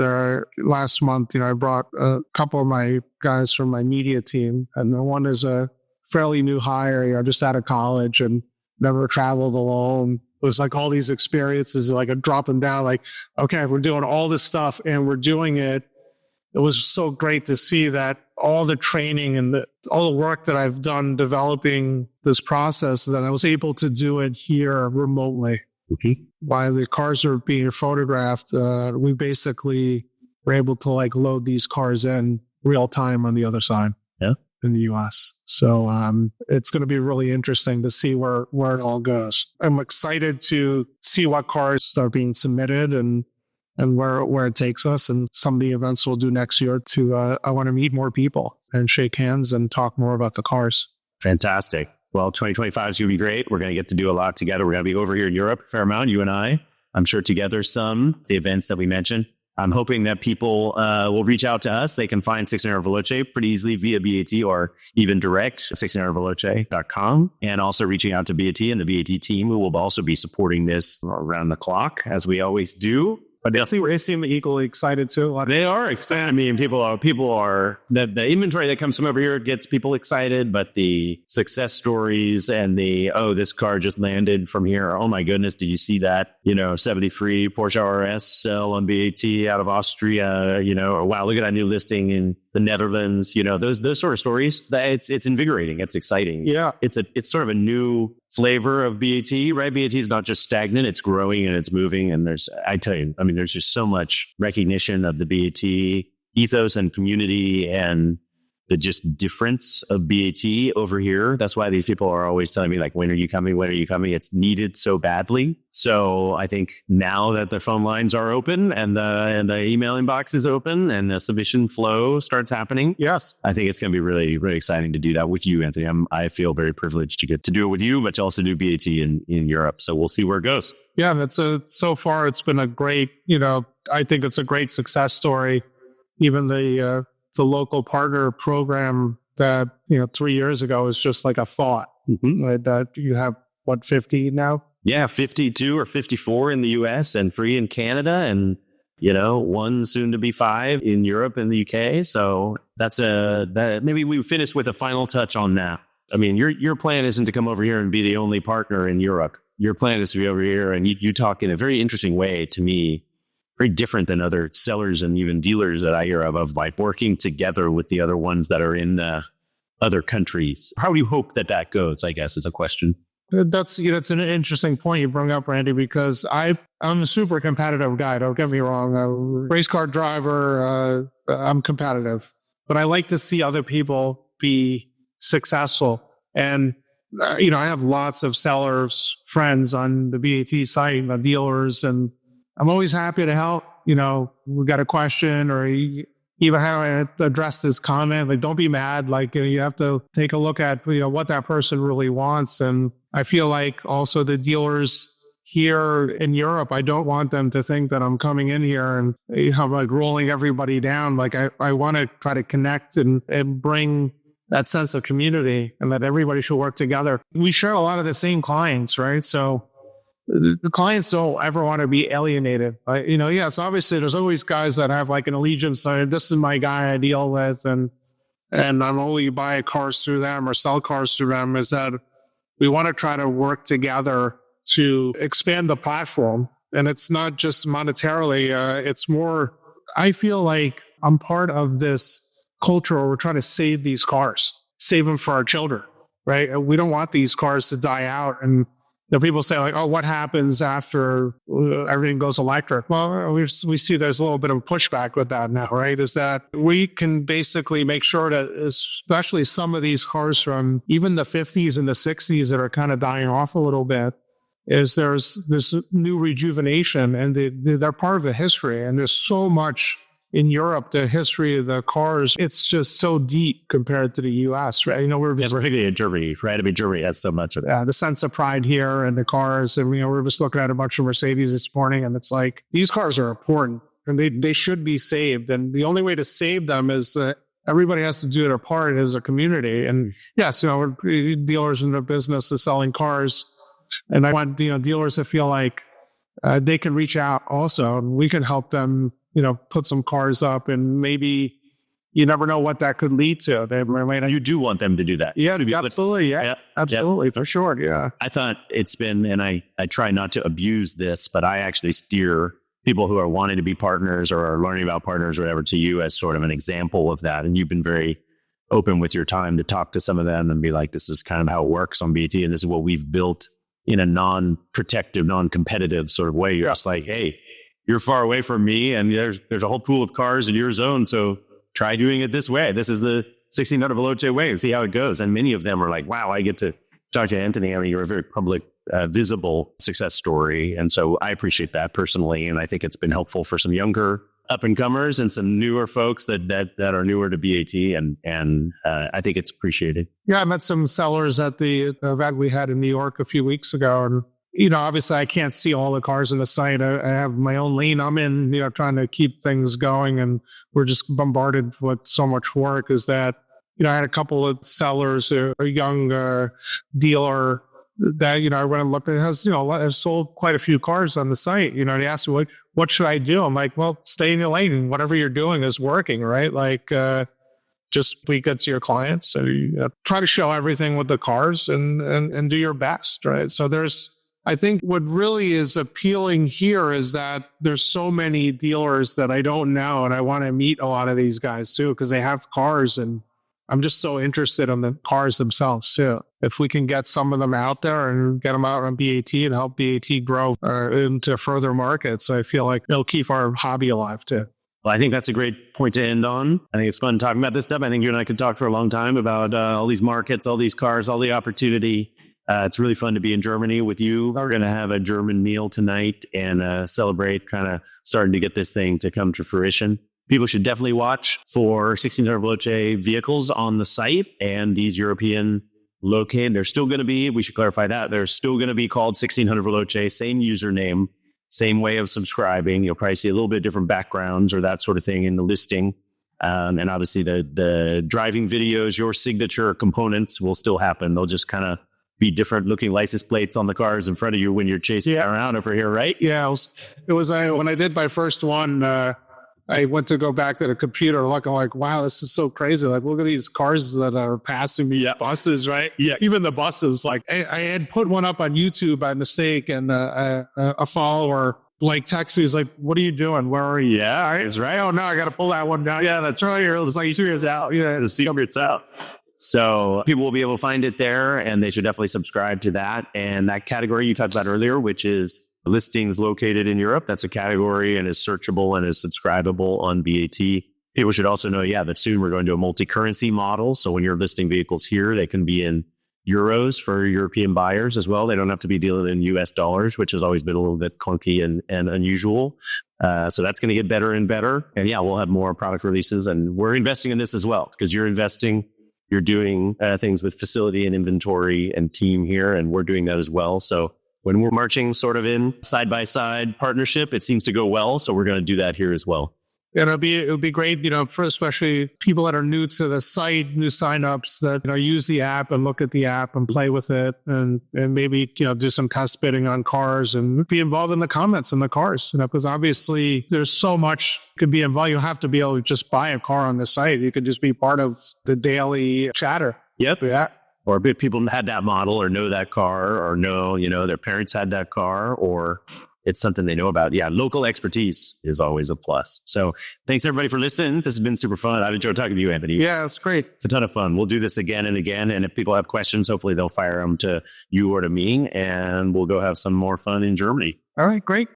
last month, I brought a couple of my guys from my media team, and the one is a fairly new hire, just out of college and never traveled alone. It was like all these experiences, like a dropping down, like, okay, we're doing all this stuff and we're doing it. It was so great to see that all the training and all the work that I've done developing this process, that I was able to do it here remotely. Mm-hmm. While the cars are being photographed, we basically were able to like load these cars in real time on the other side. Yeah. In the US. So it's going to be really interesting to see where it all goes. I'm excited to see what cars are being submitted and where it takes us. And some of the events we'll do next year I want to meet more people and shake hands and talk more about the cars. Fantastic. Well, 2025 is going to be great. We're going to get to do a lot together. We're going to be over here in Europe a fair amount, you and I. I'm sure together the events that we mentioned. I'm hoping that people will reach out to us. They can find 1600 Veloce pretty easily via BAT or even direct 1600veloce.com, and also reaching out to BAT and the BAT team, who will also be supporting this around the clock, as we always do. But they seem equally excited too. They are excited. I mean, people are the inventory that comes from over here gets people excited, but the success stories and this car just landed from here. Oh my goodness, did you see that? 73 Porsche RS sell on BAT out of Austria, or wow, look at that new listing in the Netherlands, those sort of stories. It's invigorating. It's exciting. Yeah. It's sort of a new flavor of BAT, right? BAT is not just stagnant, it's growing and it's moving. And there's just so much recognition of the BAT ethos and community and the just difference of BAT over here. That's why these people are always telling me, like, when are you coming? When are you coming? It's needed so badly. So I think now that the phone lines are open and the email inbox is open and the submission flow starts happening. Yes. I think it's going to be really, really exciting to do that with you, Anthony. I feel very privileged to get to do it with you, but to also do BAT in Europe. So we'll see where it goes. Yeah. So far it's been a great, I think it's a great success story. Even the local partner program that 3 years ago was just like a thought. Like that you have 50 now? Yeah, 52 or 54 in the US and 3 in Canada, and 1 soon to be 5 in Europe and the UK. So maybe we finish with a final touch on that. I mean, your plan isn't to come over here and be the only partner in Europe. Your plan is to be over here, and you talk in a very interesting way to me, very different than other sellers and even dealers that I hear of like working together with the other ones that are in other countries. How do you hope that goes, I guess, is a question. That's it's an interesting point you bring up, Randy, because I'm a super competitive guy. Don't get me wrong. I'm a race car driver. I'm competitive, but I like to see other people be successful. And I have lots of sellers, friends on the BAT site, the dealers, and I'm always happy to help. We got a question or even how I address this comment. Like, don't be mad. Like, you have to take a look at, what that person really wants. And I feel like also the dealers here in Europe, I don't want them to think that I'm coming in here and I'm like rolling everybody down. Like, I want to try to connect and bring that sense of community and that everybody should work together. We share a lot of the same clients, right? So the clients don't ever want to be alienated. Yes, obviously there's always guys that have like an allegiance. This is my guy I deal with, and I'm only buy cars through them or sell cars through them. Is that we want to try to work together to expand the platform. And it's not just monetarily. It's more, I feel like I'm part of this culture where we're trying to save these cars, save them for our children, right? We don't want these cars to die out. And people say like, oh, what happens after everything goes electric? Well, we see there's a little bit of pushback with that now, right? Is that we can basically make sure that especially some of these cars from even the 50s and the 60s that are kind of dying off a little bit, is there's this new rejuvenation and they're part of the history. And there's so much in Europe, the history of the cars, it's just so deep compared to the US, right? Particularly in Germany, right? I mean, Germany has so much of it. The sense of pride here and the cars. And, we were just looking at a bunch of Mercedes this morning, and it's like, these cars are important and they should be saved. And the only way to save them is that everybody has to do their part as a community. And yes, we're dealers in the business of selling cars. And I want, dealers to feel like they can reach out also, and we can help them put some cars up, and maybe you never know what that could lead to. You do want them to do that. Yeah, absolutely. Yeah, absolutely. For sure. Yeah. I thought it's been, and I try not to abuse this, but I actually steer people who are wanting to be partners or are learning about partners or whatever to you as sort of an example of that. And you've been very open with your time to talk to some of them and be like, this is kind of how it works on BAT. And this is what we've built in a non-protective, non-competitive sort of way. You're just like, hey, you're far away from me, and there's a whole pool of cars in your zone. So try doing it this way. This is the 1600 Veloce way, and see how it goes. And many of them are like, wow, I get to talk to Anthony. I mean, you're a very public, visible success story. And so I appreciate that personally. And I think it's been helpful for some younger up and comers and some newer folks that are newer to BAT. And I think it's appreciated. Yeah, I met some sellers at the event we had in New York a few weeks ago, and obviously I can't see all the cars on the site. I have my own lane I'm in, trying to keep things going, and we're just bombarded with so much work. Is that, I had a couple of sellers, a young dealer that, I went and looked at, has sold quite a few cars on the site. They asked me, what should I do? I'm like, well, stay in your lane. Whatever you're doing is working, right? Like, just speak it to your clients. So try to show everything with the cars and do your best, right? So I think what really is appealing here is that there's so many dealers that I don't know, and I want to meet a lot of these guys too, because they have cars, and I'm just so interested in the cars themselves too. If we can get some of them out there and get them out on BAT and help BAT grow into further markets, I feel like it'll keep our hobby alive too. Well, I think that's a great point to end on. I think it's fun talking about this stuff. I think you and I could talk for a long time about all these markets, all these cars, all the opportunity. It's really fun to be in Germany with you. We're going to have a German meal tonight and celebrate kind of starting to get this thing to come to fruition. People should definitely watch for 1600 Veloce vehicles on the site, and these European located. They're still going to be, we should clarify that, they're still going to be called 1600 Veloce, same username, same way of subscribing. You'll probably see a little bit different backgrounds or that sort of thing in the listing. And obviously the driving videos, your signature components will still happen. They'll just kind of be different looking license plates on the cars in front of you when you're chasing around over here, right? Yeah, it was when I did my first one, I went to go back to the computer, looking like, wow, this is so crazy. Like, look at these cars that are passing me, buses, right? Yeah, even the buses. Like, I had put one up on YouTube by mistake, and a follower texted me, he's like, what are you doing? Where are you? Yeah, it's right. Oh, no, I got to pull that one down. Yeah, that's right. It's like 2 years out. Yeah, the secret's out. So people will be able to find it there, and they should definitely subscribe to that. And that category you talked about earlier, which is listings located in Europe, that's a category and is searchable and is subscribable on BAT. People should also know, that soon we're going to a multi-currency model. So when you're listing vehicles here, they can be in euros for European buyers as well. They don't have to be dealing in US dollars, which has always been a little bit clunky and unusual. So that's going to get better and better. And we'll have more product releases, and we're investing in this as well, because you're investing. You're doing things with facility and inventory and team here, and we're doing that as well. So when we're marching sort of in side-by-side partnership, it seems to go well. So we're going to do that here as well. And it'll be great, for especially people that are new to the site, new signups that, use the app and look at the app and play with it, and maybe, do some test bidding on cars and be involved in the comments in the cars, because obviously there's so much could be involved. You don't have to be able to just buy a car on the site. You could just be part of the daily chatter. Yep. Yeah. Or people had that model or know that car, or know, their parents had that car, or it's something they know about. Yeah, local expertise is always a plus. So thanks everybody for listening. This has been super fun. I've enjoyed talking to you, Anthony. Yeah, it's great. It's a ton of fun. We'll do this again and again. And if people have questions, hopefully they'll fire them to you or to me, and we'll go have some more fun in Germany. All right, great.